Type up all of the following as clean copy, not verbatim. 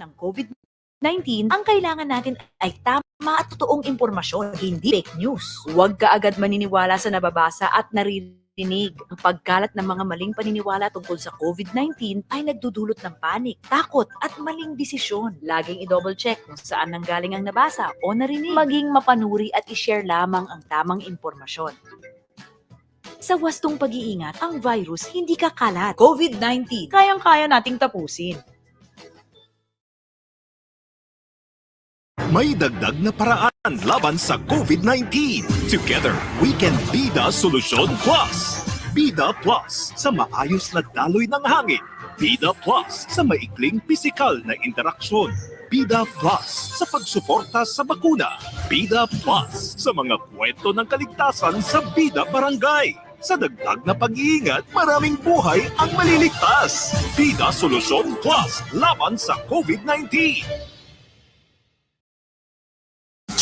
ng COVID-19, ang kailangan natin ay tama at totoong impormasyon, hindi fake news. Huwag ka agad maniniwala sa nababasa at naririnig. Ang pagkalat ng mga maling paniniwala tungkol sa COVID-19 ay nagdudulot ng panik, takot at maling desisyon. Laging i-double check kung saan nanggaling ang nabasa o narinig. Maging mapanuri at i-share lamang ang tamang impormasyon. Sa wastong pag-iingat, ang virus hindi kakalat. COVID-19, kayang-kaya nating tapusin. May dagdag na paraan laban sa COVID-19. Together, we can Bida Solusyon Plus. Bida Plus sa maayos na daloy ng hangin. Bida Plus sa maikling pisikal na interaksyon. Bida Plus sa pagsuporta sa bakuna. Bida Plus sa mga kwento ng kaligtasan sa Bida Barangay. Sa dagdag na pag-iingat, maraming buhay ang maliligtas. Bida Solusyon Plus laban sa COVID-19.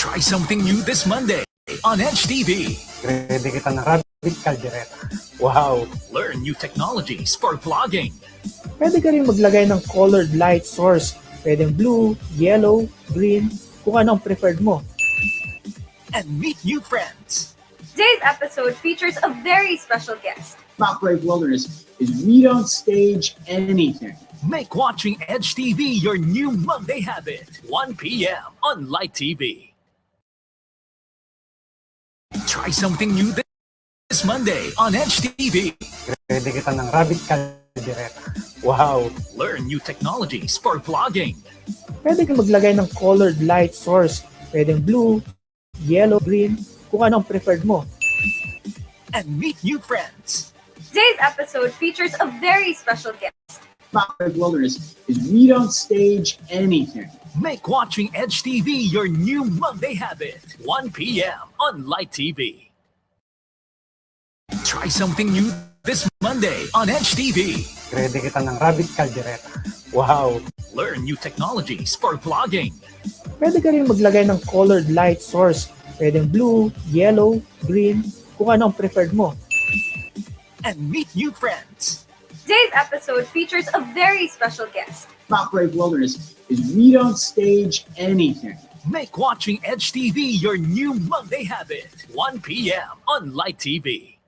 Try something new this Monday on HTV. Ready kita ng rabbit caldereta. Wow! Learn new technologies for vlogging. Pwede ka rin maglagay ng colored light source. Pwedeng blue, yellow, green, kung ano ang preferred mo. And meet new friends. Today's episode features a very special guest. Top-grade wilderness is we don't stage anything. Make watching Edge TV your new Monday habit. 1 p.m. on Light TV. Try something new this Monday on Edge TV. Ready kita ng rabbit caldereta. Wow! Learn new technologies for vlogging. Pwede ka maglagay ng colored light source. Pwedeng blue, yellow, green, kung ano ang preferred mo. And meet new friends. Today's episode features a very special guest. Top-grade wilderness is we don't stage anything. Make watching Edge TV your new Monday habit. 1 p.m. on Light TV. Try something new this Monday on Edge TV. Ready kita ng rabbit caldereta. Wow! Learn new technologies for vlogging. Pwede ka rin maglagay ng colored light source. Pwedeng blue, yellow, green, kung ano ang preferred mo. And meet new friends. Today's episode features a very special guest. Top-grade wilderness is we don't stage anything. Make watching Edge TV your new Monday habit. 1 p.m. on Light TV.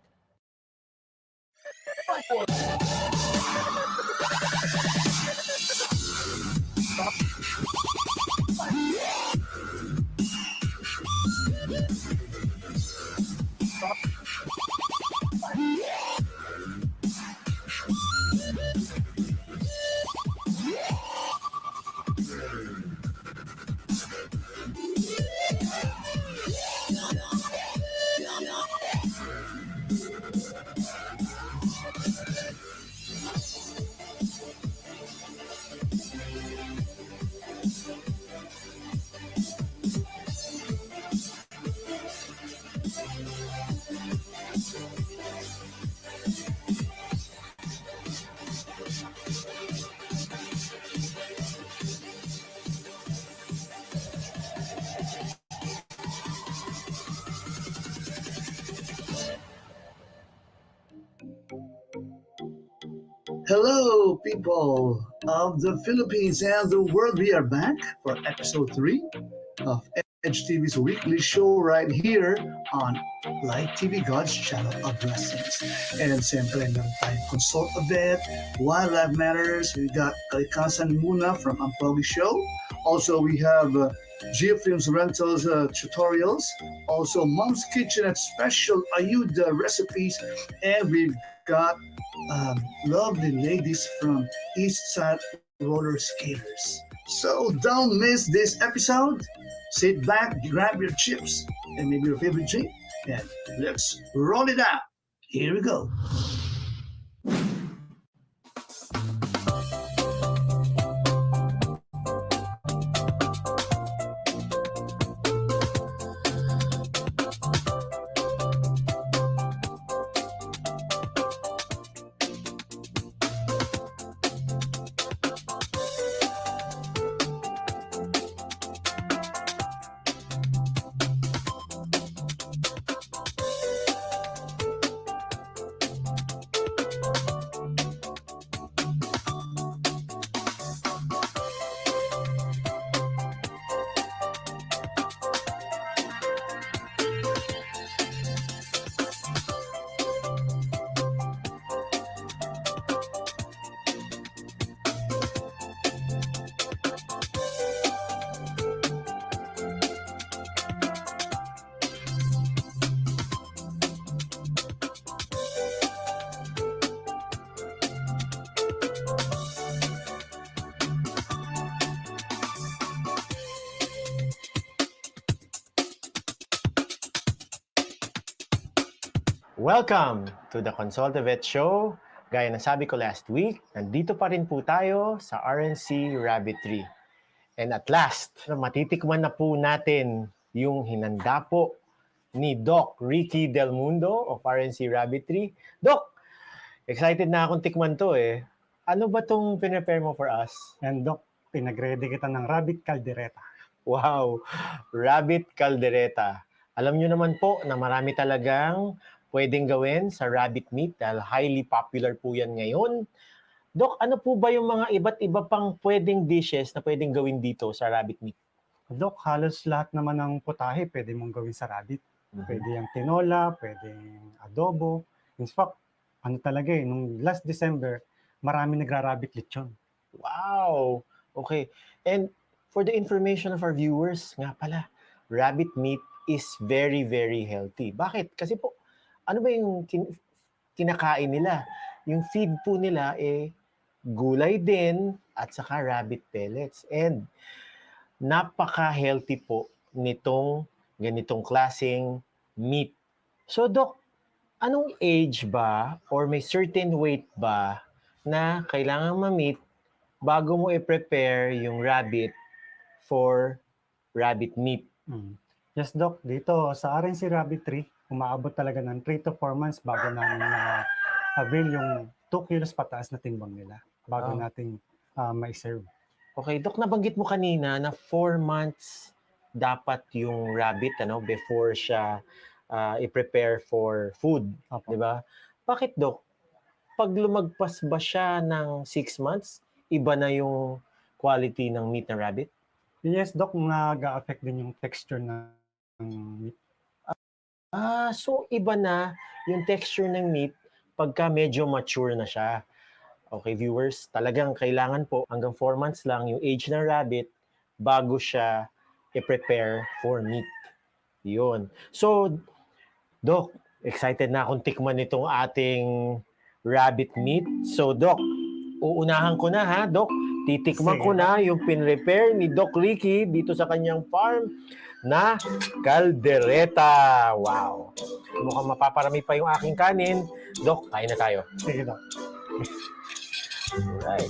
Hello, people of the Philippines and the world. We are back for episode 3 of Edge TV's weekly show right here on Light TV, God's channel of blessings. And siyempre, meron tayong Consult a Vet, Wildlife Matters. We got Kalikasan muna from Ampogi Show. Also, we have Geofilms Rentals tutorials. Also, Mom's Kitchenette special Ayuda recipes. And we've got lovely ladies from Eastside Rollerskaters. So don't miss this episode. Sit back, grab your chips, and maybe your favorite drink, and let's roll it out. Here we go. Welcome to the Consultavet Show. Gaya ng sabi ko last week, nandito pa rin po tayo sa RNC Rabbit Tree. And at last, matitikman na po natin yung hinanda po ni Doc Ricky Del Mundo of RNC Rabbit Tree. Doc, excited na akong tikman to eh. Ano ba tong pinrepare mo for us? And Doc, pinag-ready kita ng rabbit caldereta. Wow, rabbit caldereta. Alam nyo naman po na marami talagang pwedeng gawin sa rabbit meat dahil highly popular po yan ngayon. Dok, ano po ba yung mga iba't iba pang pwedeng dishes na pwedeng gawin dito sa rabbit meat? Doc, halos lahat naman ng putahe pwede mong gawin sa rabbit. Pwede yung tinola, pwede yung adobo. In fact, ano talaga nung last December, marami nagra-rabbit lechon. Wow! Okay. And for the information of our viewers, nga pala, rabbit meat is very, very healthy. Bakit? Kasi po, ano ba yung kinakain nila? Yung feed po nila gulay din at saka rabbit pellets. And napaka-healthy po nitong ganitong klaseng meat. So, Doc, anong age ba or may certain weight ba na kailangan ma-meet bago mo i-prepare yung rabbit for rabbit meat? Yes, Doc. Dito sa RNC Rabbit Tree, umaabot talaga ng 3 to 4 months bago namin na-avail yung 2 kilos pataas na timbang nila bago natin ma-serve. Okay, Doc, nabanggit mo kanina na 4 months dapat yung rabbit before siya i-prepare for food, di ba? Bakit, Doc? Pag lumagpas ba siya ng 6 months, iba na yung quality ng meat ng rabbit? Yes, Doc, nag-affect din yung texture ng meat. So iba na yung texture ng meat pagka medyo mature na siya. Okay, viewers, talagang kailangan po hanggang 4 months lang yung age ng rabbit bago siya i-prepare for meat. Yun. So, Doc, excited na akong tikman itong ating rabbit meat. So, Doc, uunahan ko na ha, Doc. Titikman ko na yung pinrepair ni Doc Ricky dito sa kanyang farm na caldereta. Wow. Mukhang mapaparami pa yung aking kanin. Doc, kain na tayo. Sige, Doc. Alright.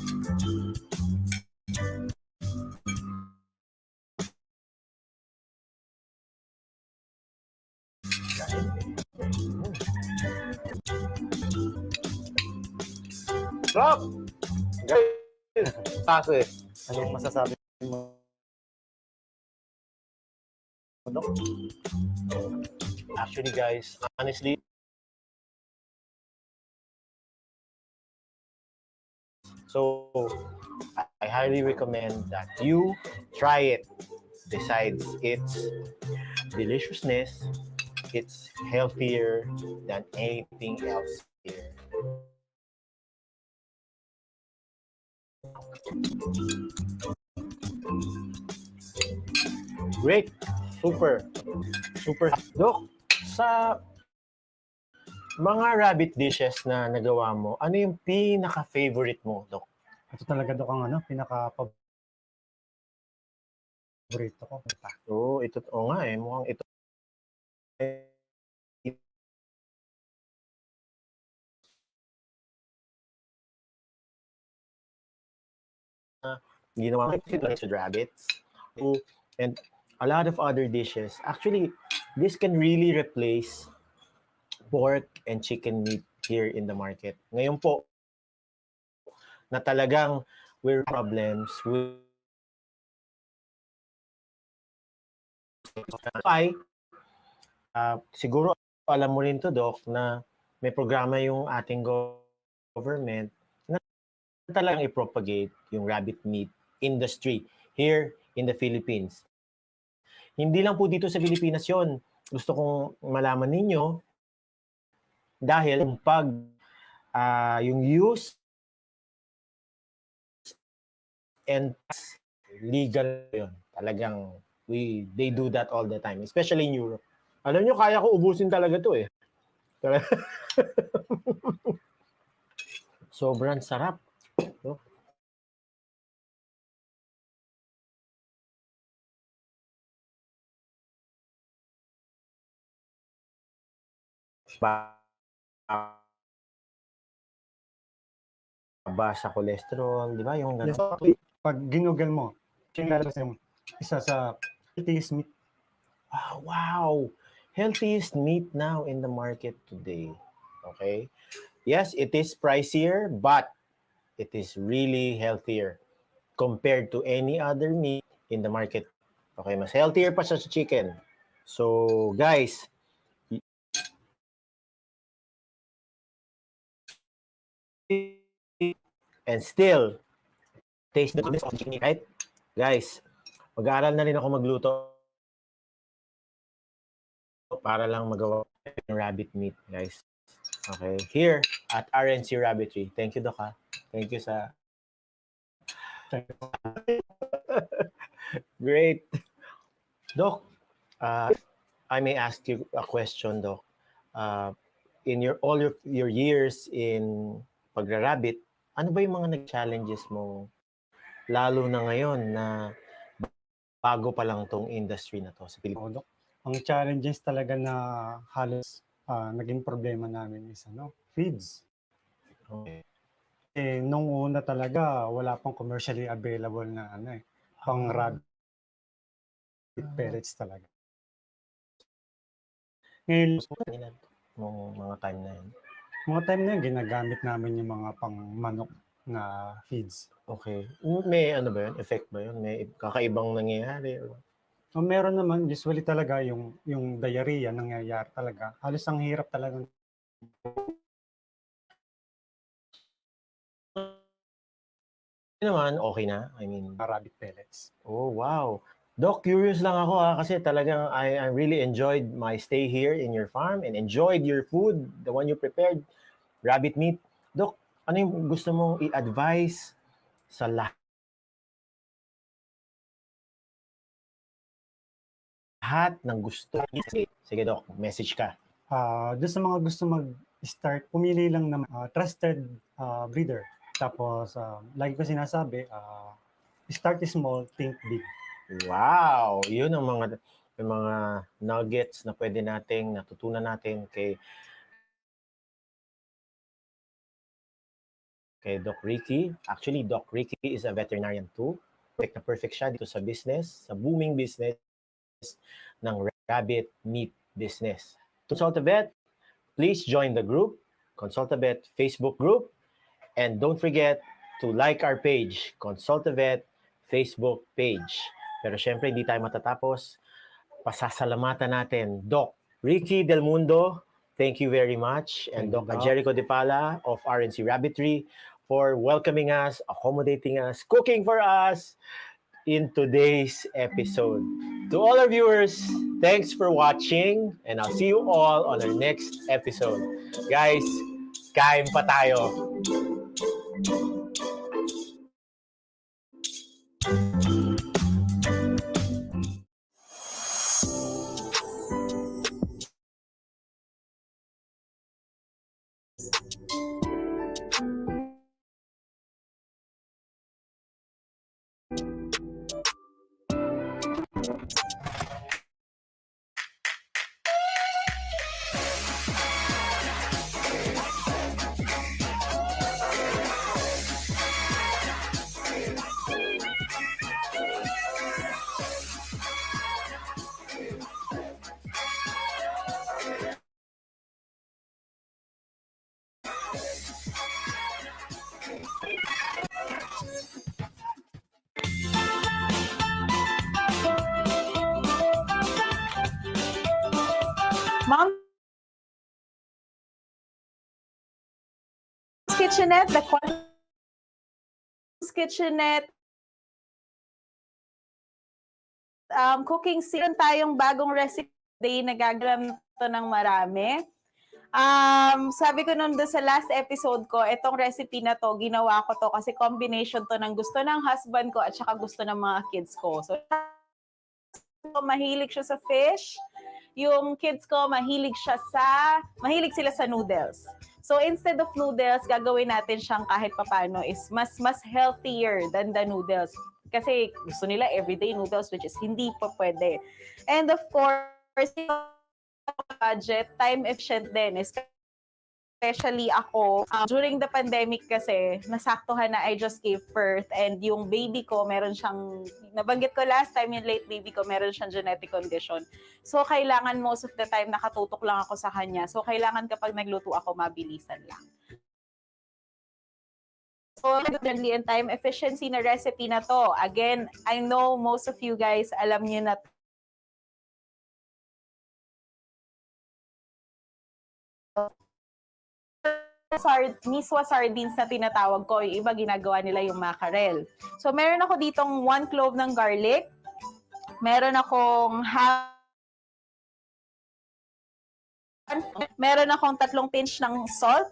Sarap! Taso eh. Anong masasabi mo, Doc? Actually guys, honestly, so I highly recommend that you try it. Besides its deliciousness, it's healthier than anything else here. Great! Super! Super! Doc, sa mga rabbit dishes na nagawa mo, ano yung pinaka-favorite mo, Doc? Ito talaga, Doc, ang pinaka-paborito ko. Ito nga mukhang ito. Ginawa ko with rabbits. And a lot of other dishes. Actually, this can really replace pork and chicken meat here in the market. Ngayon po, na talagang we're problems with siguro alam mo rin to, Doc, na may programa yung ating government na talagang i-propagate yung rabbit meat industry here in the Philippines. Hindi lang po dito sa Pilipinas yon. Gusto kong malaman ninyo dahil pag yung use and legal yon. Talagang they do that all the time, especially in Europe. Alam nyo, kaya ko ubusin talaga to eh. Sobrang sarap. No? sa cholesterol, di ba? Yung Yes, gano'n. actually, pag ginugol mo, lalabas yung isa sa healthiest meat. Ah, wow! Healthiest meat now in the market today. Okay? Yes, it is pricier, but it is really healthier compared to any other meat in the market. Okay, mas healthier pa sa chicken. So, guys, and still, taste the goodness of chicken, right? Guys, mag-aaral na rin ako magluto para lang magawa ng rabbit meat, guys. Okay, here at RNC Rabbitry. Thank you, Doc, ha? Thank you sa... Great. Doc, if I may ask you a question, Doc. In all your years in pagra-rabbit, ano ba yung mga nag-challenges mo? Lalo na ngayon na bago pa lang tong industry na to sa Pilipinas. Dok. Ang challenges talaga na halos naging problema namin is feeds. Okay. Nung una talaga, wala pang commercially available na pang rabbit pellets talaga. Ngayon, Nung mga time na yun. ginagamit namin yung mga pang manok na feeds. Okay. May ano ba yun? Effect ba yun? May kakaibang nangyayari? So, meron naman, usually talaga yung diarrhea nangyayari talaga. Halos ang hirap talaga. Naman, okay na? I mean, Rabbit pellets. oh, wow. Doc, curious lang ako kasi talagang I really enjoyed my stay here in your farm and enjoyed your food, the one you prepared, rabbit meat. Doc, ano yung gusto mong i-advise sa lahat ng gusto? Sige, Doc, message ka. Doon sa mga gusto mag-start, pumili lang ng trusted breeder. Tapos, lagi ko sinasabi, start small, think big. Wow! Yun ang mga nuggets na pwede nating natutunan natin kay Doc Ricky. Actually, Doc Ricky is a veterinarian too. Perfect na perfect siya dito sa business, sa booming business ng rabbit meat business. Consult a Vet, please join the group, Consult a Vet Facebook group, and don't forget to like our page, Consult a Vet Facebook page. Pero syempre, hindi tayo matatapos. Pasasalamatan natin, Doc Ricky Del Mundo, thank you very much. And Doc Jericho De Pala of RNC Rabbitry for welcoming us, accommodating us, cooking for us in today's episode. To all our viewers, thanks for watching, and I'll see you all on our next episode. Guys, kain pa tayo. Mom's Kitchenette, the Kitchenette cooking season tayong bagong recipe day na gagawa to ng marami. Sabi ko nung sa last episode ko, itong recipe na to, ginawa ko to kasi combination to ng gusto ng husband ko at saka gusto ng mga kids ko. So, mahilig siya sa fish. Yung kids ko, mahilig sila sa noodles. So, instead of noodles, gagawin natin siyang kahit papano is mas healthier than the noodles. Kasi gusto nila everyday noodles, which is hindi pa pwede. And of course, budget, time efficient din is especially ako, during the pandemic kasi, nasaktuhan na I just gave birth and yung baby ko, meron siyang, nabanggit ko last time, yung late baby ko, meron siyang genetic condition. So, kailangan most of the time nakatutok lang ako sa kanya. So, kailangan kapag nagluto ako, mabilisan lang. So, friendly and time efficiency na recipe na to. Again, I know most of you guys, alam nyo na miswa sardines na tinatawag ko, yung iba ginagawa nila yung mackerel. So, meron ako ditong 1 clove ng garlic. Meron akong meron akong 3 pinch ng salt,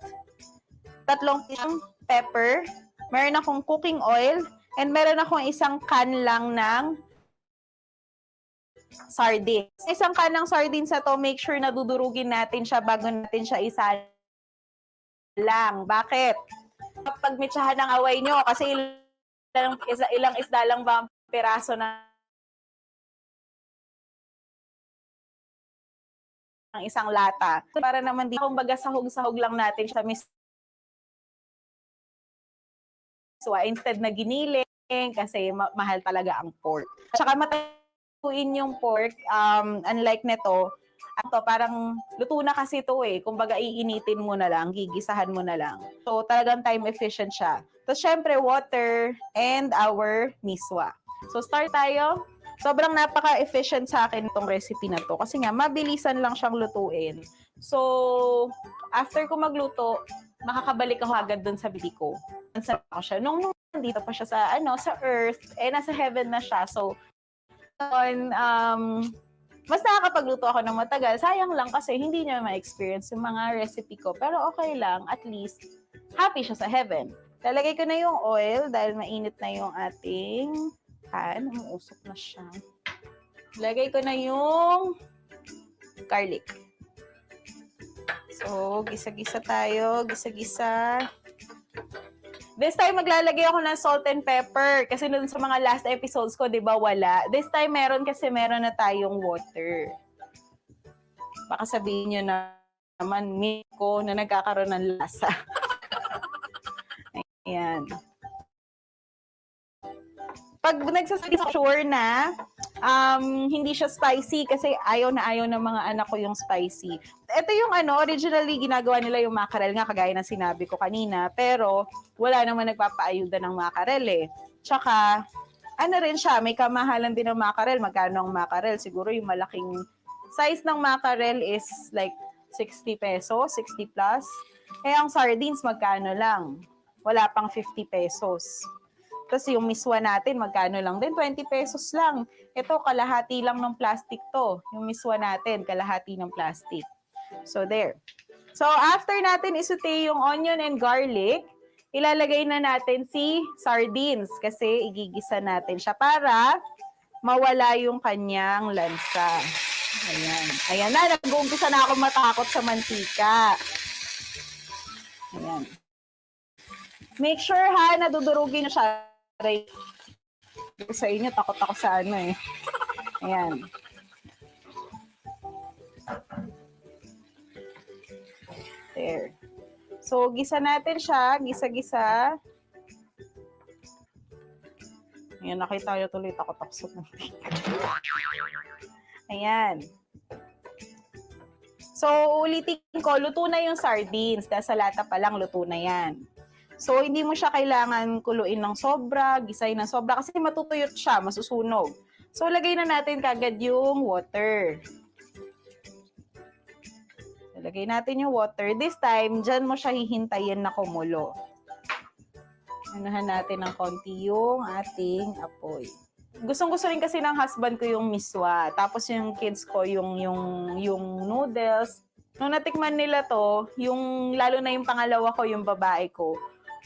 3 pinch ng pepper, meron akong cooking oil, and meron akong isang can lang ng sardines. Isang can ng sardines na to, make sure na dudurugin natin siya bago natin siya lang. Bakit? Kapag mitsahan ng away nyo, kasi ilang isda lang ba ang piraso ng isang lata. Para naman di, kumbaga sahog-sahog lang natin siya miswa. Instead na giniling, kasi mahal talaga ang pork. Tsaka mataguin yung pork, unlike nito, parang luto na kasi ito eh. Kumbaga, iinitin mo na lang, gigisahan mo na lang. So, talagang time efficient siya. Tapos, syempre, water and our miswa. So, start tayo. Sobrang napaka-efficient sa akin itong recipe na to. Kasi nga, mabilisan lang siyang lutuin. So, after ko magluto, makakabalik ako agad dun sa bibi ko. Saan ako siya? Nung nandito pa siya sa earth, nasa heaven na siya. So, mas nakakapagluto ako ng matagal. Sayang lang kasi hindi niya ma-experience yung mga recipe ko. Pero okay lang. At least, happy siya sa heaven. Lalagay ko na yung oil dahil mainit na yung ating pan. Umuusok na siya. Lagay ko na yung garlic. So, gisa-gisa tayo. Gisa-gisa. This time, maglalagay ako ng salt and pepper. Kasi dun sa mga last episodes ko, di ba, wala. This time, meron kasi meron na tayong water. Baka sabihin nyo na naman, ko na nagkakaroon ng lasa. Ayan. Pag nagsasabi sa sure na, hindi siya spicy kasi ayaw na ng mga anak ko yung spicy. Ito yung originally ginagawa nila yung mackerel nga, kagaya ng sinabi ko kanina, pero wala naman nagpapaayuda ng mackerel eh. Tsaka, rin siya, may kamahalan din ng mackerel. Magkano ang mackerel? Siguro yung malaking size ng mackerel is like 60 pesos, 60 plus. Eh, ang sardines, magkano lang? Wala pang 50 pesos. Tapos yung miswa natin, magkano lang din? 20 pesos lang. Ito, kalahati lang ng plastic to. Yung miswa natin, kalahati ng plastic. So, there. So, after natin isute yung onion and garlic, ilalagay na natin si sardines kasi igigisa natin siya para mawala yung kanyang lansa. Ayan. Ayan na, nag-uumpisa na ako matakot sa mantika. Ayan. Make sure ha, nadudurugin nyo siya. Sa inyo, takot ako sa eh. Ayan. There. So, gisa natin siya. Gisa-gisa. Ayan, nakita nyo tuloy takot ako sa mantika. Ayan. So, ulitin ko, luto na yung sardines. Dahil sa lata pa lang, luto na yan. So, hindi mo siya kailangan kuluin ng sobra, gisayin ng sobra, kasi matutuyot siya, masusunog. So, lagay na natin kagad yung water. Lagay natin yung water. This time, dyan mo siya hihintayin na kumulo. Anuhan natin ng konti yung ating apoy. Gustong-gusto rin kasi ng husband ko yung miswa. Tapos yung kids ko, yung noodles. Nung natikman nila to, lalo na yung pangalawa ko, yung babae ko,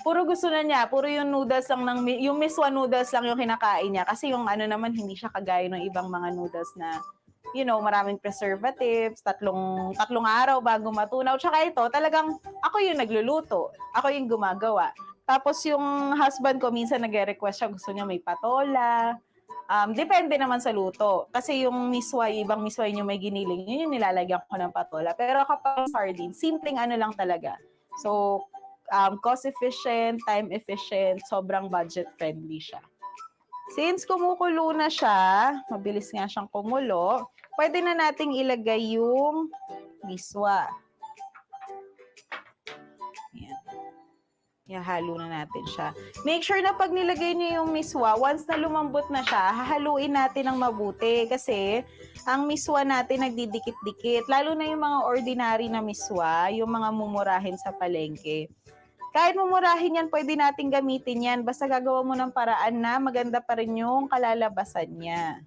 puro gusto na niya, puro yung noodles lang yung miswa noodles lang yung kinakain niya. Kasi yung naman, hindi siya kagaya ng ibang mga noodles na, maraming preservatives, tatlong araw bago matunaw. Tsaka ito, talagang ako yung nagluluto. Ako yung gumagawa. Tapos yung husband ko, minsan nag-request siya, gusto niya may patola. Depende naman sa luto. Kasi yung miswa, ibang miswa yung may giniling, yun yung nilalagyan ko ng patola. Pero kapag sardine, simpleng lang talaga. So, cost efficient, time efficient, sobrang budget friendly siya. Since kumukulo na siya, mabilis nga siyang kumulo, pwede na nating ilagay yung miswa. Ayan. Ihahalo na natin siya. Make sure na pag nilagay niyo yung miswa, once na lumambot na siya, hahaluin natin ng mabuti kasi ang miswa natin nagdidikit-dikit. Lalo na yung mga ordinary na miswa, yung mga mumurahin sa palengke. Kahit mumurahin yan, pwede nating gamitin yan. Basta gagawa mo ng paraan na maganda pa rin yung kalalabasan niya.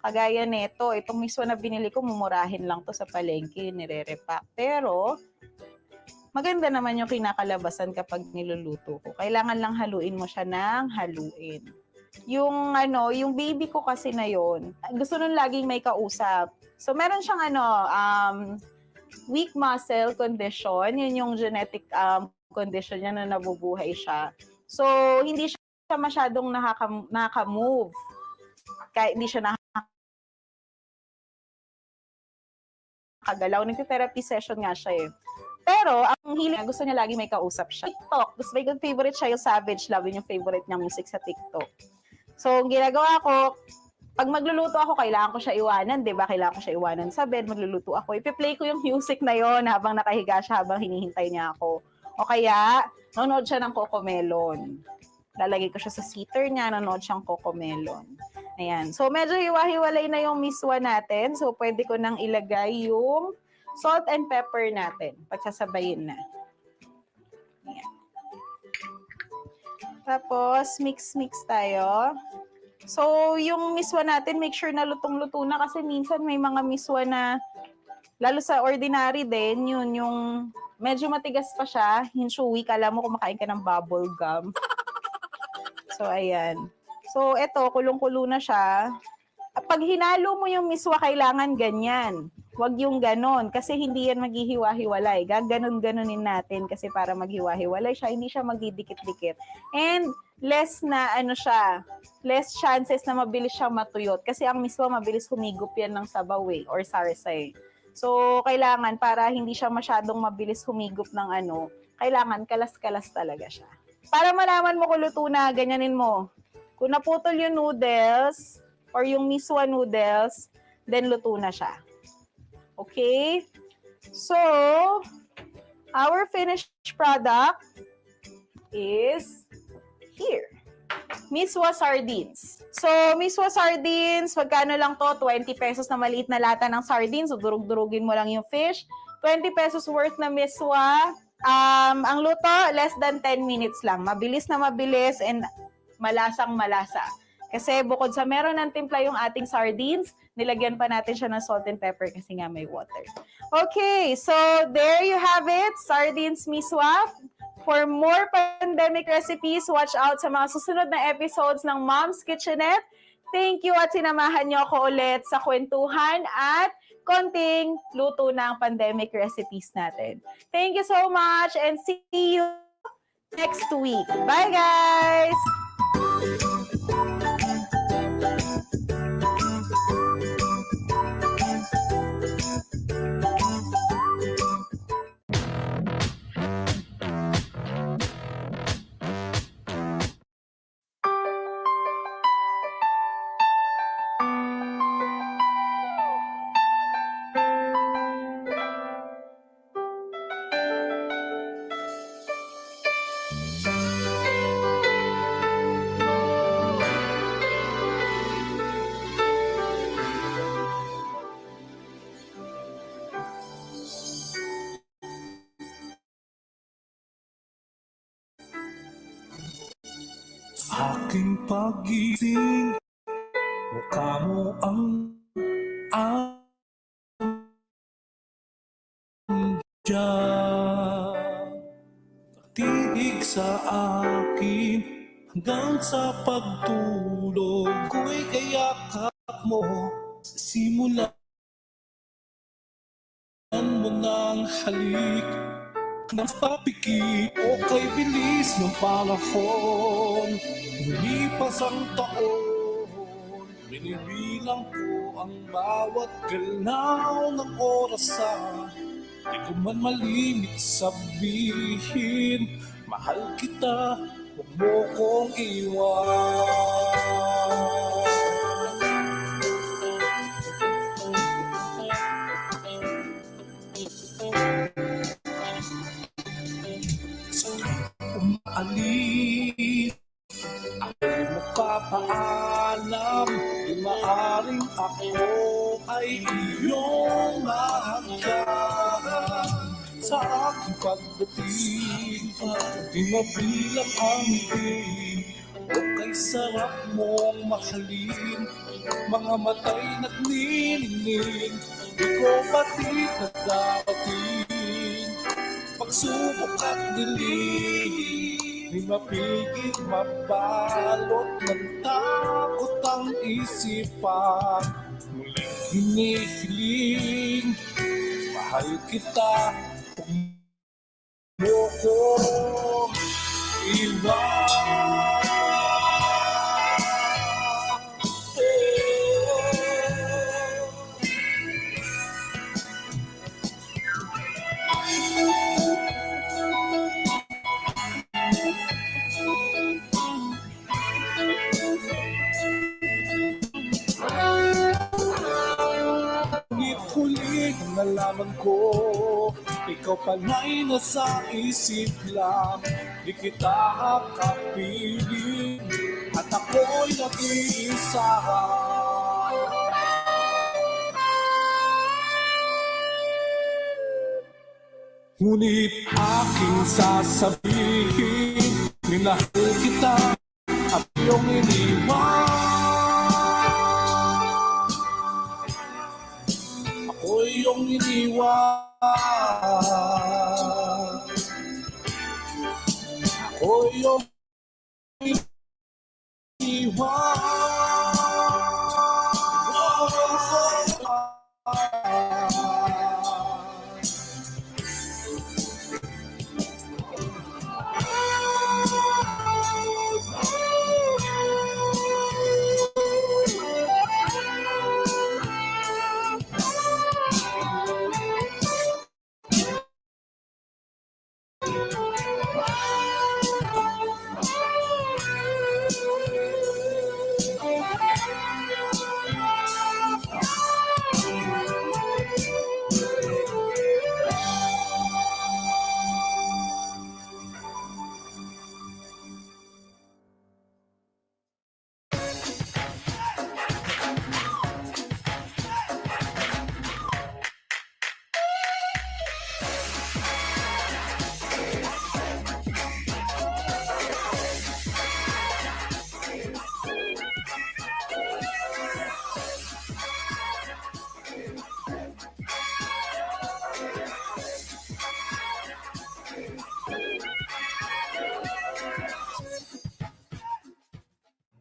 Kagaya nito, itong miswa na binili ko, mumurahin lang to sa palengke, nire-repack. Pero, maganda naman yung kinakalabasan kapag niluluto ko. Kailangan lang haluin mo siya ng haluin. Yung baby ko kasi na yon, gusto nun laging may kausap. So, meron siyang weak muscle condition. Yun yung genetic condition niya na nabubuhay siya. So, hindi siya masyadong nakaka-move. Kaya hindi siya nakakagalaw. Nag-therapy session nga siya eh. Pero, ang hiling gusto niya lagi may kausap siya. TikTok. Gusto may favorite siya yung Savage Love. Yun yung favorite niyang music sa TikTok. So, ang ginagawa ko, pag magluluto ako, kailangan ko siya iwanan, di ba? Kailangan ko siya iwanan sa bed, magluluto ako. Ipi-play ko yung music na yon habang nakahiga siya, habang hinihintay niya ako. O kaya, nanonood siya ng Cocomelon. Lalagay ko siya sa seater niya, nanonood siyang Cocomelon. Ayan. So, medyo hiwa-hiwalay na yung miswa natin. So, pwede ko nang ilagay yung salt and pepper natin. Pagsasabayin na. Ayan. Tapos, mix-mix tayo. So, yung miswa natin, make sure na lutong-luto na kasi minsan may mga miswa na, lalo sa ordinary din, yun, yung medyo matigas pa siya, yung chewy, kala mo kumakain ka ng bubble gum. So, ayan. So, eto, kulong-kulo na siya. Pag hinalo mo yung miswa, kailangan ganyan. Huwag yung ganon, kasi hindi yan maghihiwa-hiwalay. Gaganon-ganonin natin kasi para maghiwa-hiwalay siya, hindi siya magdidikit-dikit. And less less chances na mabilis siyang matuyot. Kasi ang miswa, mabilis humigop yan ng sabaw or sarsay. So, kailangan para hindi siya masyadong mabilis humigop ng kailangan kalas-kalas talaga siya. Para malaman mo kung luto na, ganyanin mo. Kung naputol yung noodles or yung miswa noodles, then luto na siya. Okay? So, our finished product is here. Miswa sardines. So, miswa sardines, magkano lang to? 20 pesos na maliit na lata ng sardines. So, durug-durugin mo lang yung fish. 20 pesos worth na miswa. Ang luto, less than 10 minutes lang. Mabilis na mabilis and malasang malasa. Kasi bukod sa meron ng timpla yung ating sardines, nilagyan pa natin siya ng salt and pepper kasi nga may water. Okay, so there you have it. Sardines miswa. For more pandemic recipes, watch out sa mga susunod na episodes ng Mom's Kitchenette. Thank you at sinamahan niyo ako ulit sa kwentuhan at konting luto ng pandemic recipes natin. Thank you so much and see you next week. Bye, guys! Aking pag-ibig, mukha mo ang andyan. Pagtiig sa akin hanggang sa pagtulog ko'y kayakap mo. Simulan mo ng halik ng papikip o kay bilis ng panahon. Lumipas ang taon, binibilang ko ang bawat galaw ng orasan. Di ko man malimit sabihin, mahal kita, huwag mo kong iwan. Umaalis, ako'y magpapaalam, di maaring ako ay iyong mahagyan. Sa aking pagdating, di mabilang ang ngiti, o kay sarap mong mahalin, mga matay nagnininig, di ko batid na dapatin. Pagsubok at dilim, di mapigil mabalot ng takot ang isipan. Muling hinihiling, mahal kita, huwag mo ko iwan. Huli nalaman ko, ikaw pala'y nasa isip lang. Di kita kapiling, at ako'y nag-iisa. Ngunit aking sasabihin, minahal kita at iyong iniwan. Ako'y iyong iniwan. Ako'y iyong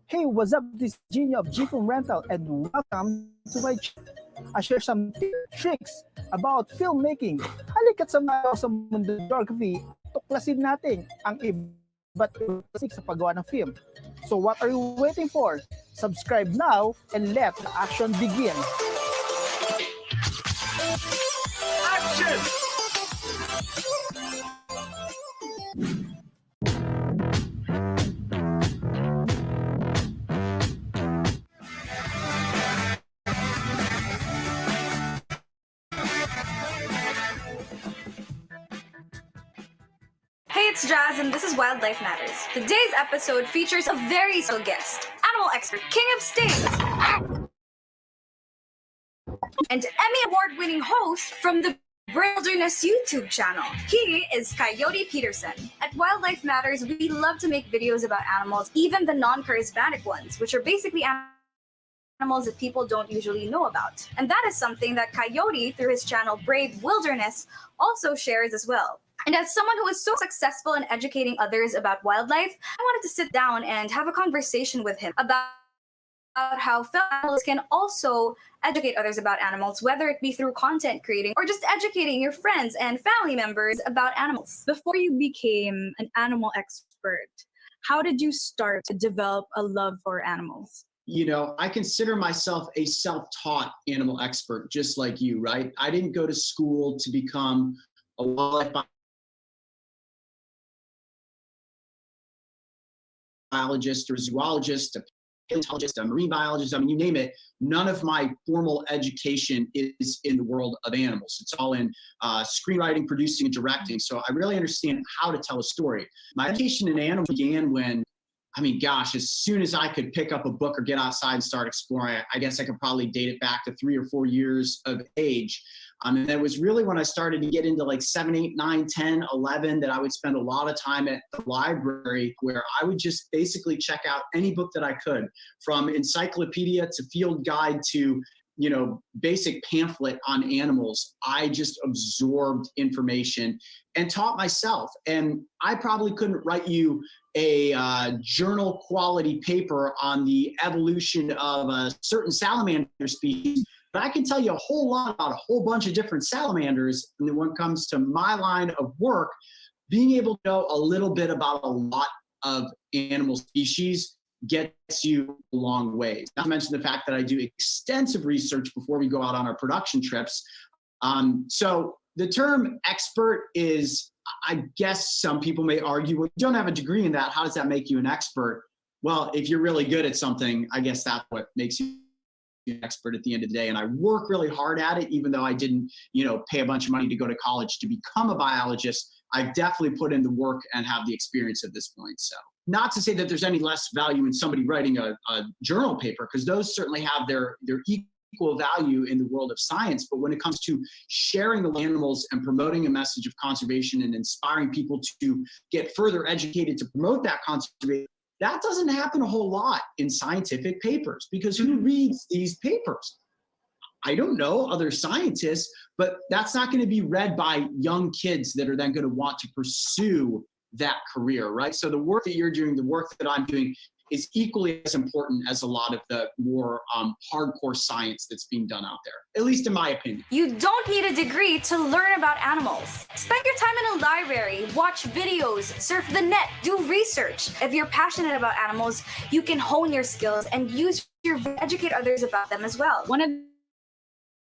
Hey, what's up? This is Genie of G Film Rental and welcome to my channel. I share some tricks about filmmaking. Halika't samahan sa mundo ng videography. Tuklasin natin ang iba't ibang sa paggawa ng film. So what are you waiting for? Subscribe now and let the action begin. Action! Hey, it's Jazz, and this is Wildlife Matters. Today's episode features a very special guest, animal expert, King of Stings, and Emmy Award-winning host from the Wilderness YouTube channel. He is Coyote Peterson. At Wildlife Matters, we love to make videos about animals, even the non-charismatic ones, which are basically animals that people don't usually know about. And that is something that Coyote, through his channel Brave Wilderness, also shares as well. And as someone who is so successful in educating others about wildlife, I wanted to sit down and have a conversation with him about how filmmakers can also educate others about animals, whether it be through content creating or just educating your friends and family members about animals. Before you became an animal expert, how did you start to develop a love for animals? you know, I consider myself a self-taught animal expert, just like you, right? I didn't go to school to become a wildlife biologist or a zoologist, a paleontologist, a marine biologist, I mean, you name it. None of my formal education is in the world of animals. It's all in screenwriting, producing, and directing. So I really understand how to tell a story. My education in animals began when, I mean, gosh, as soon as I could pick up a book or get outside and start exploring, I guess I could probably date it back to 3 or 4 years of age. And that was really when I started to get into like 7, 8, 9, 10, 11, that I would spend a lot of time at the library where I would just basically check out any book that I could, from encyclopedia to field guide to, you know, basic pamphlet on animals. I just absorbed information and taught myself. And I probably couldn't write you a journal quality paper on the evolution of a certain salamander species, but I can tell you a whole lot about a whole bunch of different salamanders. And then when it comes to my line of work, being able to know a little bit about a lot of animal species gets you a long ways. Not to mention the fact that I do extensive research before we go out on our production trips. So the term expert is, I guess some people may argue, well, you don't have a degree in that. How does that make you an expert? Well, if you're really good at something, I guess that's what makes you an expert at the end of the day. And I work really hard at it, even though I didn't, you know, pay a bunch of money to go to college to become a biologist. I've definitely put in the work and have the experience at this point. So not to say that there's any less value in somebody writing a journal paper, because those certainly have their equal value in the world of science. But when it comes to sharing the animals and promoting a message of conservation and inspiring people to get further educated to promote that conservation, that doesn't happen a whole lot in scientific papers, because who reads these papers? I don't know, other scientists, but that's not going to be read by young kids that are then going to want to pursue that career, right? So the work that you're doing, the work that I'm doing, is equally as important as a lot of the more hardcore science that's being done out there, at least in my opinion. You don't need a degree to learn about animals. Spend your time in a library, watch videos, surf the net, do research. If you're passionate about animals, you can hone your skills and educate others about them as well. One of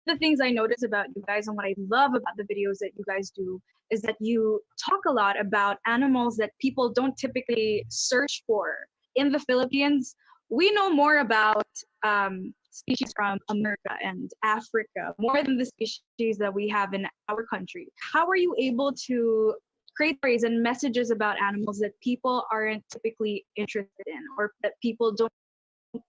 the things I notice about you guys and what I love about the videos that you guys do is that you talk a lot about animals that people don't typically search for. In the Philippines, we know more about species from America and Africa, more than the species that we have in our country. How are you able to create stories and messages about animals that people aren't typically interested in, or that people don't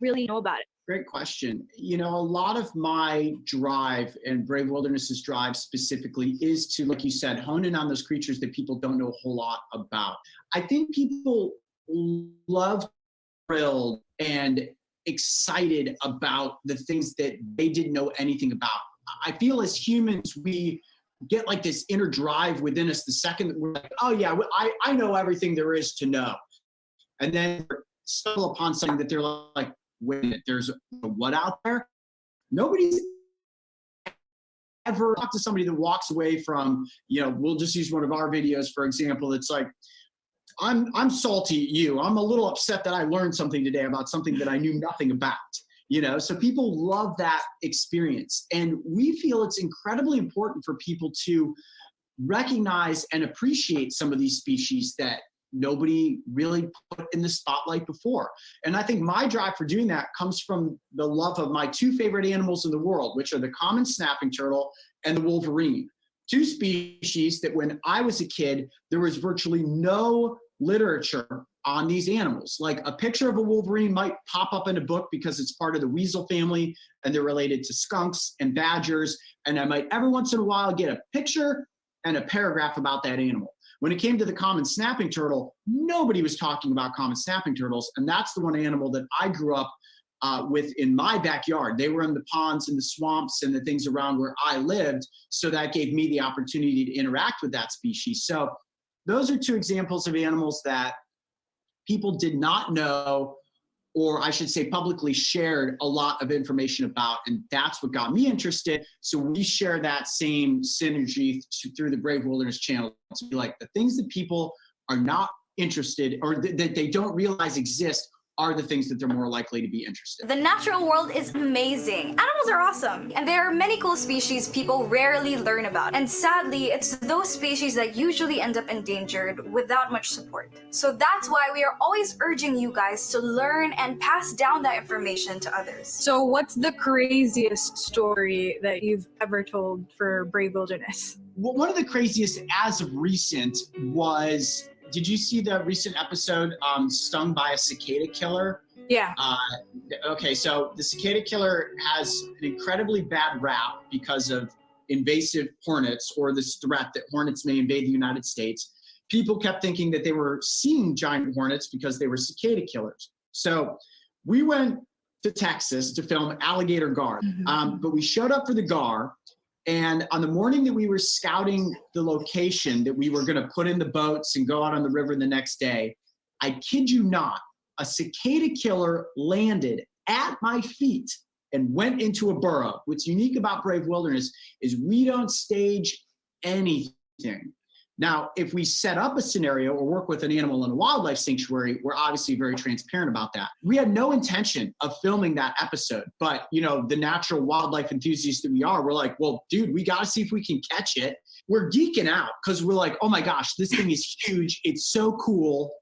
really know about it? Great question. You know, a lot of my drive, and Brave Wilderness's drive specifically, is to, like you said, hone in on those creatures that people don't know a whole lot about. I think people love, thrilled, and excited about the things that they didn't know anything about. I feel as humans, we get like this inner drive within us the second that we're like, oh yeah, I know everything there is to know. And then stumble upon something that they're like, wait a minute, there's a what out there? Nobody's ever talked to somebody that walks away from, you know, we'll just use one of our videos, for example. It's like, I'm salty at you. I'm a little upset that I learned something today about something that I knew nothing about. You know, so people love that experience. And we feel it's incredibly important for people to recognize and appreciate some of these species that nobody really put in the spotlight before. And I think my drive for doing that comes from the love of my two favorite animals in the world, which are the common snapping turtle and the wolverine. Two species that when I was a kid, there was virtually no literature on these animals. Like a picture of a wolverine might pop up in a book because it's part of the weasel family and they're related to skunks and badgers. And I might every once in a while get a picture and a paragraph about that animal. When it came to the common snapping turtle, nobody was talking about common snapping turtles. And that's the one animal that I grew up with in my backyard. They were in the ponds and the swamps and the things around where I lived. So that gave me the opportunity to interact with that species. So those are two examples of animals that people did not know, or I should say publicly shared a lot of information about. And that's what got me interested. So we share that same synergy through the Brave Wilderness channel to be like the things that people are not interested or that they don't realize exist. are the things that they're more likely to be interested in. The natural world is amazing. Animals are awesome, and there are many cool species people rarely learn about. And sadly, it's those species that usually end up endangered without much support. So that's why we are always urging you guys to learn and pass down that information to others. So what's the craziest story that you've ever told for Brave Wilderness? Well, one of the craziest as of recent was, did you see the recent episode, Stung by a Cicada Killer? Yeah. Okay, so the cicada killer has an incredibly bad rap because of invasive hornets, or this threat that hornets may invade the United States. People kept thinking that they were seeing giant hornets because they were cicada killers. So we went to Texas to film Alligator Gar, but we showed up for the Gar, and on the morning that we were scouting the location that we were going to put in the boats and go out on the river the next day, I kid you not, a cicada killer landed at my feet and went into a burrow. What's unique about Brave Wilderness is we don't stage anything. Now, if we set up a scenario or work with an animal in a wildlife sanctuary, we're obviously very transparent about that. We had no intention of filming that episode, but you know, the natural wildlife enthusiasts that we are, we're like, well, dude, we got to see if we can catch it. We're geeking out because we're like, oh my gosh, this thing is huge. It's so cool.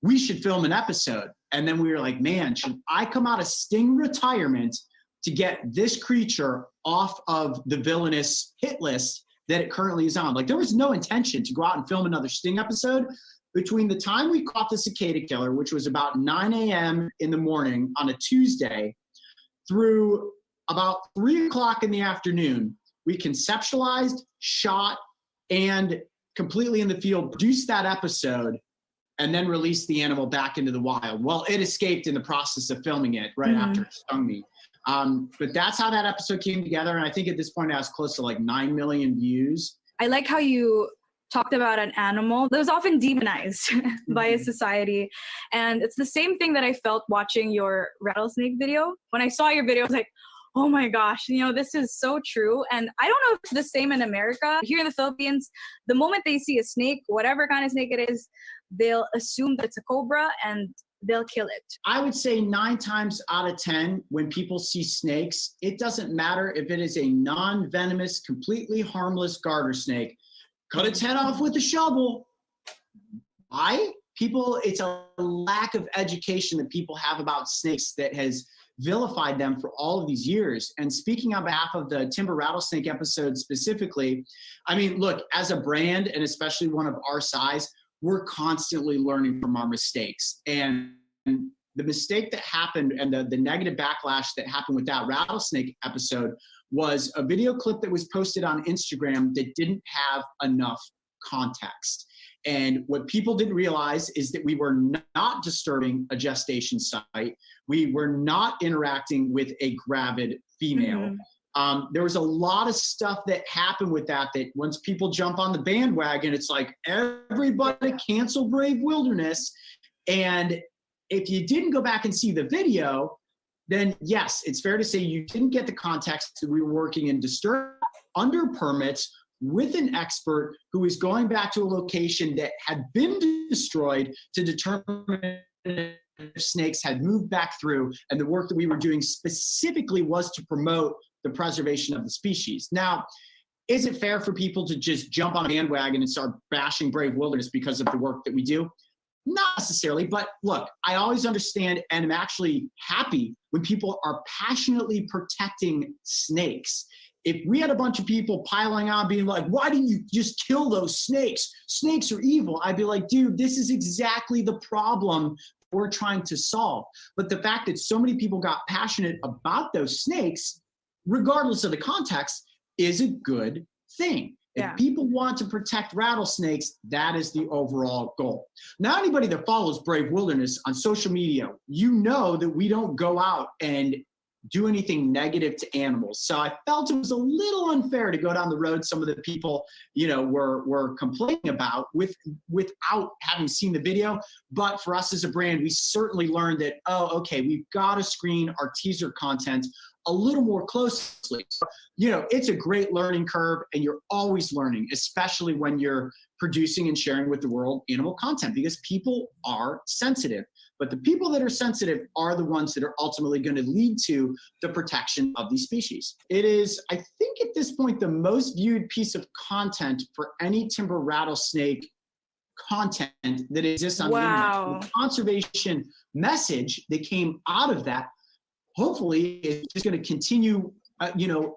We should film an episode. And then we were like, man, should I come out of Sting retirement to get this creature off of the villainous hit list that it currently is on? Like, there was no intention to go out and film another Sting episode. Between the time we caught the cicada killer, which was about 9 a.m. in the morning on a Tuesday, through about 3 o'clock in the afternoon, we conceptualized, shot, and completely in the field produced that episode, and then released the animal back into the wild. Well, it escaped in the process of filming it right after it stung me. But that's how that episode came together. And I think at this point, it has close to like 9 million views. I like how you talked about an animal that was often demonized by a society. And it's the same thing that I felt watching your rattlesnake video. When I saw your video, I was like, oh my gosh, you know, this is so true. And I don't know if it's the same in America. Here in the Philippines, the moment they see a snake, whatever kind of snake it is, they'll assume that it's a cobra and they'll kill it. I would say 9 times out of 10, when people see snakes, it doesn't matter if it is a non-venomous, completely harmless garter snake. Cut its head off with a shovel. Why? People, it's a lack of education that people have about snakes that has vilified them for all of these years. And speaking on behalf of the Timber Rattlesnake episode specifically, I mean, look, as a brand, and especially one of our size, we're constantly learning from our mistakes. And the mistake that happened and the negative backlash that happened with that rattlesnake episode was a video clip that was posted on Instagram that didn't have enough context. And what people didn't realize is that we were not disturbing a gestation site. We were not interacting with a gravid female. There was a lot of stuff that happened with that once people jump on the bandwagon, it's like, everybody cancel Brave Wilderness. And if you didn't go back and see the video, then yes, it's fair to say you didn't get the context that we were working in disturbed under permits with an expert who is going back to a location that had been destroyed to determine if snakes had moved back through. And the work that we were doing specifically was to promote the preservation of the species. Now, is it fair for people to just jump on a bandwagon and start bashing Brave Wilderness because of the work that we do? Not necessarily, but look, I always understand and am actually happy when people are passionately protecting snakes. If we had a bunch of people piling on being like, why didn't you just kill those snakes? Snakes are evil. I'd be like, dude, this is exactly the problem we're trying to solve. But the fact that so many people got passionate about those snakes, regardless of the context, is a good thing. Yeah. If people want to protect rattlesnakes, that is the overall goal. Now, anybody that follows Brave Wilderness on social media, you know that we don't go out and do anything negative to animals. So I felt it was a little unfair to go down the road some of the people, you know, were complaining about without having seen the video. But for us as a brand, we certainly learned that, oh, okay, we've got to screen our teaser content a little more closely. So, you know, it's a great learning curve, and you're always learning, especially when you're producing and sharing with the world animal content, because people are sensitive. But the people that are sensitive are the ones that are ultimately going to lead to the protection of these species. It is, I think at this point, the most viewed piece of content for any timber rattlesnake content that exists on the internet. The conservation message that came out of that, hopefully, is just going to continue,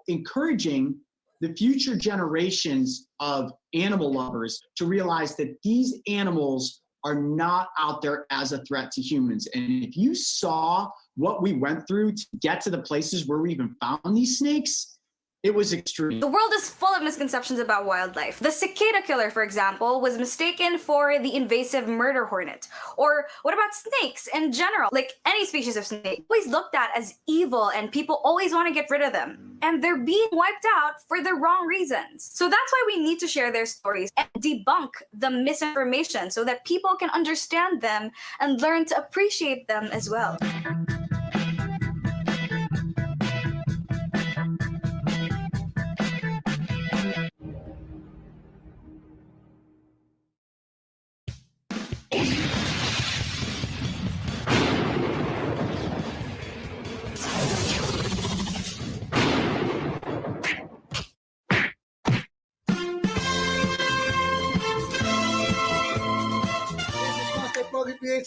encouraging the future generations of animal lovers to realize that these animals are not out there as a threat to humans. And if you saw what we went through to get to the places where we even found these snakes, it was extreme. The world is full of misconceptions about wildlife. The cicada killer, for example, was mistaken for the invasive murder hornet. Or what about snakes in general? Like any species of snake, always looked at as evil and people always want to get rid of them. And they're being wiped out for the wrong reasons. So that's why we need to share their stories and debunk the misinformation so that people can understand them and learn to appreciate them as well.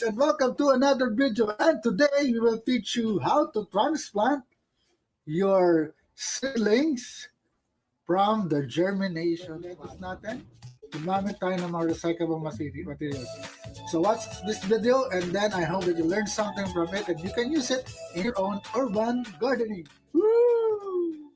And welcome to another video, and today we will teach you how to transplant your seedlings from the germination natin. Gumamit tayo ng mga recyclable materials. So watch this video, and then I hope that you learned something from it and you can use it in your own urban gardening. Woo!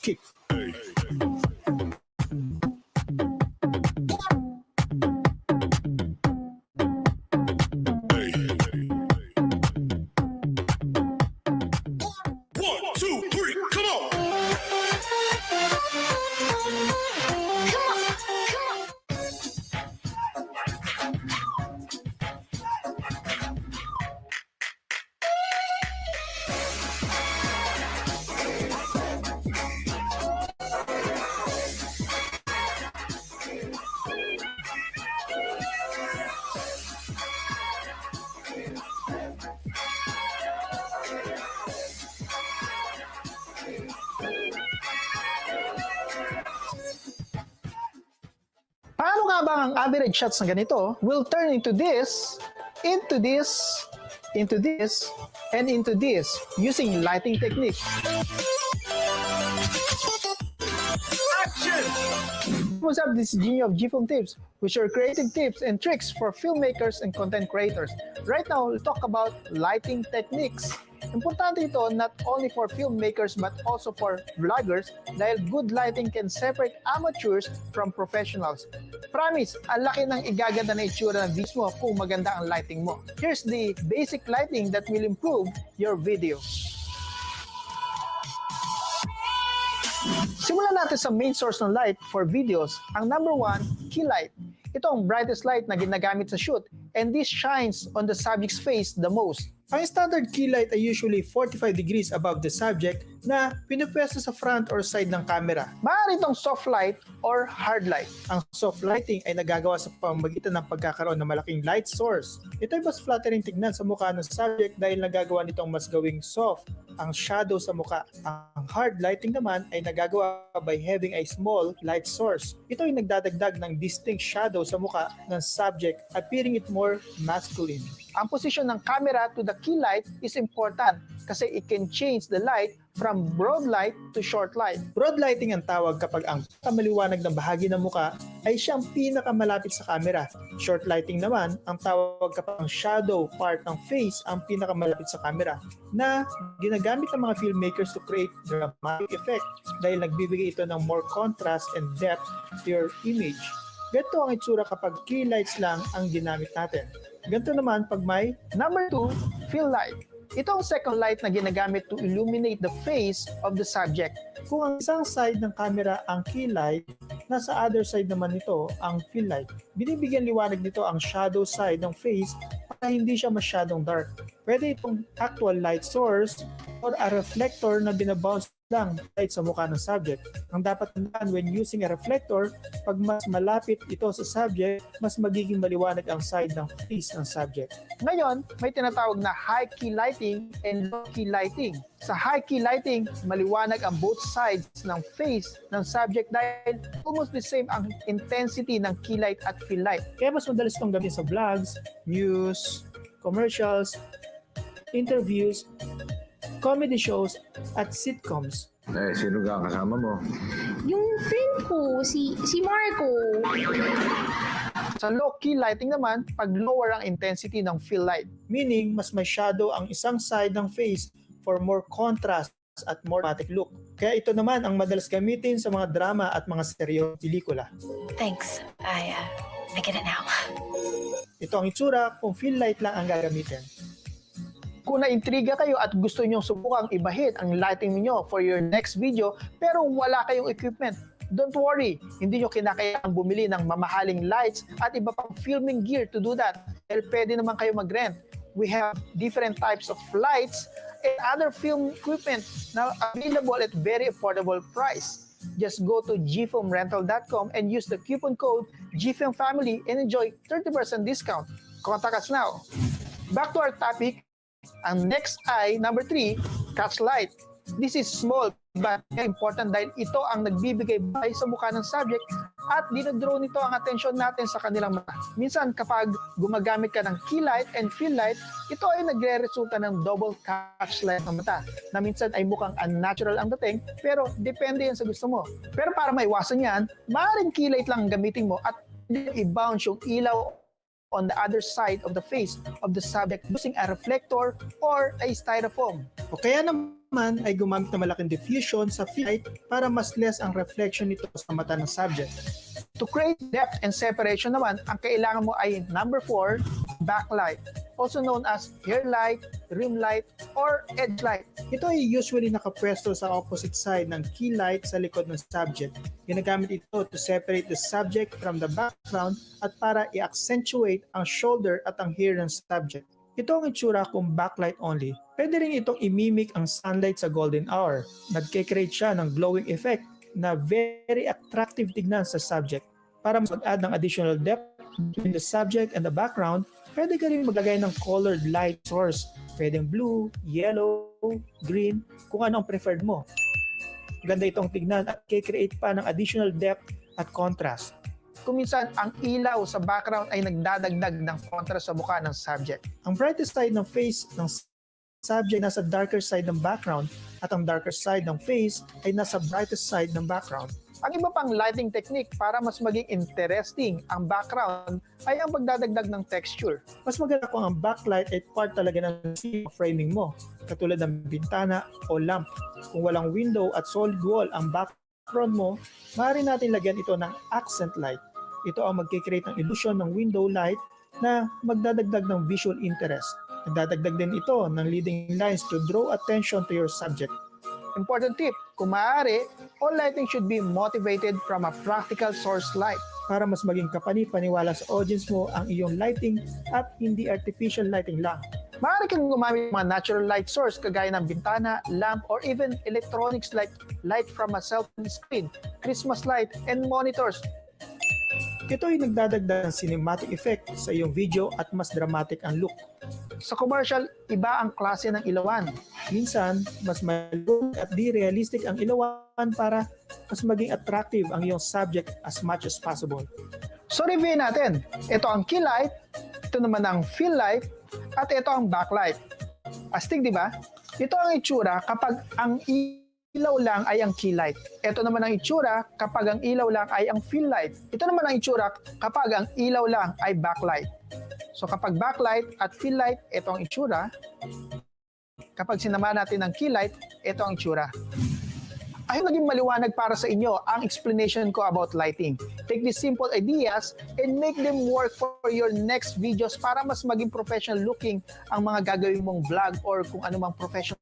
skip. Paano nga ba ang average shots na ganito will turn into this, into this, into this, and into this using lighting technique? What's up, this is Genie of G-Film Tips, which are creative tips and tricks for filmmakers and content creators. Right now, we'll talk about lighting techniques. Importante ito not only for filmmakers but also for vloggers dahil good lighting can separate amateurs from professionals. Promise, ang laki ng igaganda na itsura ng videos mo kung maganda ang lighting mo. Here's the basic lighting that will improve your video. Simulan natin sa main source ng light for videos. Ang number 1, key light. Ito ang brightest light na ginagamit sa shoot and this shines on the subject's face the most. Ang standard key light ay usually 45 degrees above the subject na pinupwesto sa front or side ng camera. Maaari itong soft light or hard light. Ang soft lighting ay nagagawa sa pamamagitan ng pagkakaroon ng malaking light source. Ito ay mas flattering tignan sa mukha ng subject dahil nagagawa nitong mas gawing soft ang shadow sa mukha. Ang hard lighting naman ay nagagawa by having a small light source. Ito ay nagdadagdag ng distinct shadow sa mukha ng subject, appearing it more masculine. Ang posisyon ng camera to the key light is important kasi it can change the light from broad light to short light. Broad lighting ang tawag kapag ang maliwanag na bahagi ng muka ay siyang pinakamalapit sa camera. Short lighting naman ang tawag kapag ang shadow part ng face ang pinakamalapit sa camera na ginagamit ng mga filmmakers to create dramatic effect dahil nagbibigay ito ng more contrast and depth to your image. Ganito ang itsura kapag key lights lang ang ginamit natin. Ganito naman pag may number 2, fill light. Ito ang second light na ginagamit to illuminate the face of the subject. Kung ang isang side ng camera ang key light, nasa other side naman nito ang fill light. Binibigyan liwanag nito ang shadow side ng face para hindi siya masyadong dark. Pwede itong actual light source or a reflector na binabounce lang light sa mukha ng subject. Ang dapat tandaan when using a reflector, pag mas malapit ito sa subject, mas magiging maliwanag ang side ng face ng subject. Ngayon, may tinatawag na high key lighting and low key lighting. Sa high key lighting, maliwanag ang both sides ng face ng subject dahil almost the same ang intensity ng key light at fill light. Kaya mas madalas itong gamitin sa vlogs, news, commercials, interviews, comedy shows, at sitcoms. Eh, sino ka kasama mo? Yung friend ko, si Marco. Sa low key lighting naman, pag lower ang intensity ng fill light. Meaning, mas may shadow ang isang side ng face for more contrast at more dramatic look. Kaya ito naman ang madalas gamitin sa mga drama at mga seryosong pelikula. Thanks. I get it now. Ito ang itsura kung fill light lang ang gagamitin. Kung naintriga kayo at gusto nyong subukang ibahid ang lighting niyo for your next video pero wala kayong equipment, don't worry, hindi nyo kinakailangang bumili ng mamahaling lights at iba pang filming gear to do that. Dahil pwede naman kayo mag-rent. We have different types of lights and other film equipment na available at very affordable price. Just go to gfilmrental.com and use the coupon code GFilmFamily and enjoy 30% discount. Contact us now. Back to our topic. Ang next ay, number 3, catch light. This is small but important dahil ito ang nagbibigay buhay sa mukha ng subject at dinadraw nito ang atensyon natin sa kanilang mata. Minsan kapag gumagamit ka ng key light and fill light, ito ay nagre-resulta ng double catch light ng mata na minsan ay mukhang unnatural ang dating pero depende yan sa gusto mo. Pero para maiwasan yan, maaaring key light lang ang gamitin mo at i-bounce yung ilaw on the other side of the face of the subject using a reflector or a styrofoam. O kaya naman naman ay gumamit ng malaking diffusion sa light para mas less ang reflection nito sa mata ng subject. To create depth and separation naman, ang kailangan mo ay number 4, backlight, also known as hair light, rim light, or edge light. Ito ay usually nakapwesto sa opposite side ng key light sa likod ng subject. Ginagamit ito to separate the subject from the background at para i-accentuate ang shoulder at ang hair ng subject. Ito ang itsura kung backlight only. Pwede rin itong imimic ang sunlight sa golden hour. Nagkikreate siya ng glowing effect na very attractive tignan sa subject. Para mag-add ng additional depth between the subject and the background, pwede ka rin maglagay ng colored light source. Pwedeng blue, yellow, green, kung ano ang preferred mo. Ganda itong tignan at kikreate pa ng additional depth at contrast. Kung minsan, ang ilaw sa background ay nagdadagdag ng contrast sa mukha ng subject. Ang brightest side ng face ng subject nasa darker side ng background at ang darker side ng face ay nasa brightest side ng background. Ang iba pang lighting technique para mas maging interesting ang background ay ang pagdadagdag ng texture. Mas maganda kung ang backlight ay part talaga ng framing mo, katulad ng bintana o lamp. Kung walang window at solid wall ang background mo, maaari natin lagyan ito ng accent light. Ito ang magkikreate ng illusion ng window light na magdadagdag ng visual interest. Nagdadagdag din ito ng leading lines to draw attention to your subject. Important tip, kung maaari, all lighting should be motivated from a practical source light para mas maging kapani-paniwala sa audience mo ang iyong lighting at hindi artificial lighting lang. Maaari kang gumamit ng mga natural light source kagaya ng bintana, lamp, or even electronics like light from a cell phone screen, Christmas light, and monitors. Ito ay nagdadagdag ng cinematic effect sa iyong video at mas dramatic ang look. Sa commercial, iba ang klase ng ilawan. Minsan, mas malung at di realistic ang ilawan para mas maging attractive ang iyong subject as much as possible. So review natin. Ito ang key light, ito naman ang fill light, at ito ang backlight. Astig, di ba? Ito ang itsura kapag ang ilaw lang ay ang key light. Ito naman ang itsura kapag ang ilaw lang ay ang fill light. Ito naman ang itsura kapag ang ilaw lang ay backlight. So kapag backlight at fill light, ito ang itsura. Kapag sinama natin ng key light, ito ang itsura. Ay naging maliwanag para sa inyo ang explanation ko about lighting. Take these simple ideas and make them work for your next videos para mas maging professional looking ang mga gagawin mong vlog or kung anumang professional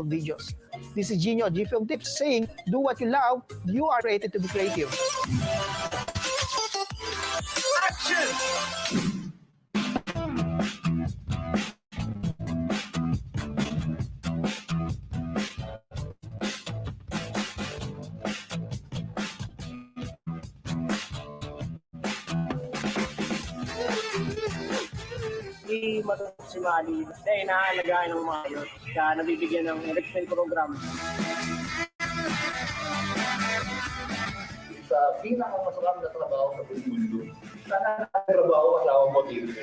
videos. This is Gino G Film Tips saying, do what you love, you are created to be creative. Action! Hindi matutong si Mali kasi inaalagaan ng mga yun kaya nabibigyan ng enrichment program. Sa pinakamasarap na trabaho sa buong mundo, sana nakatrabaho kasama mo dito.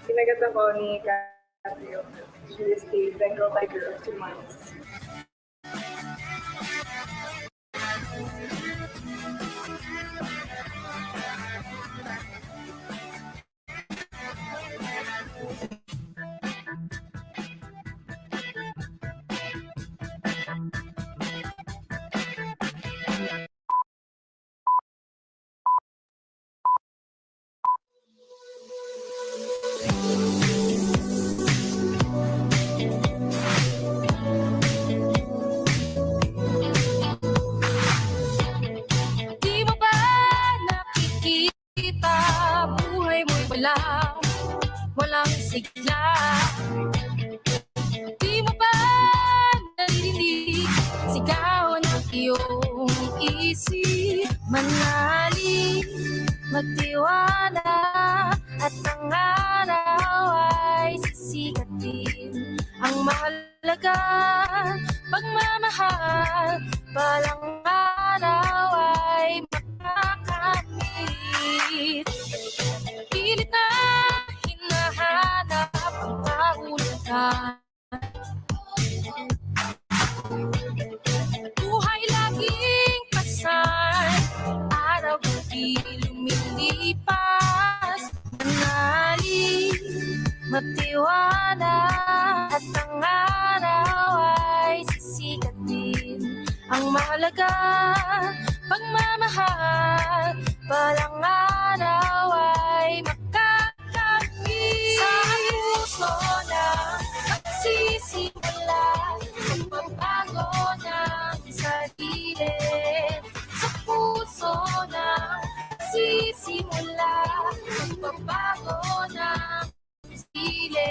Kinagat ako ni Karah. She stayed Bengal Tiger of 2 months. Di mo ba nakikita buhay mo'y walang sigla? Di mo ba naririnig sigaw ng iyong isip? Manali, magtiwala at ang araw ay sisikatin. Ang mahalaga, pagmamahal, palang araw ay makakamit. Pilit na hinahanap ang kaunlakan. Buhay laging pasay, araw di lumilipas. Manali, matiwanag at ang araw ay sisikat din. Ang mahalaga, pagmamahal, balang araw ay makakamit. Sa puso na magsisimula ang pagbago ng sarili. Sa puso na magsisimula ang pagbago ng sarili.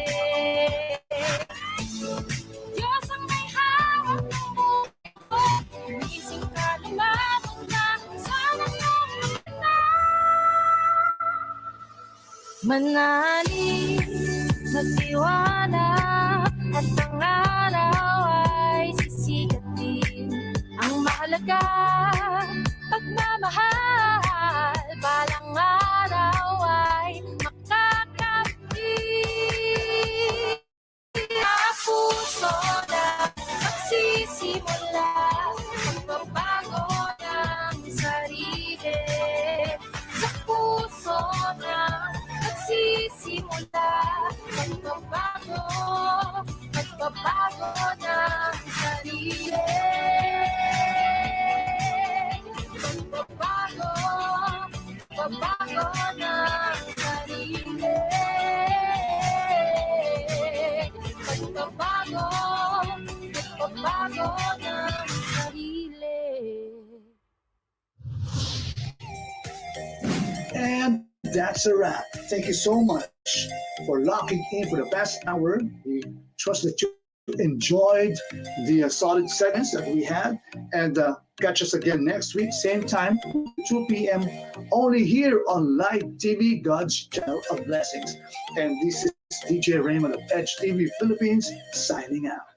Diyos ang may hawak ng buhay ko. Ising ka lumabog na sana nung mata. Manalig, magtiwala at ang araw ay sisikat din. Ang mahalaga, pagmamahal, balang araw ay makakapit. Sa puso na magsisimula ang pagbago ng sarili. Sa puso na magsisimula ang pagbago ng sarili. Pagbago ng sarili. Pagbago ng sarili. And that's a wrap. Thank you so much for locking in for the past hour. We trust that you enjoyed the solid segments that we had. And catch us again next week, same time, 2 p.m. only here on Light TV, God's Channel of Blessings. And this is DJ Raymond of Edge TV Philippines signing out.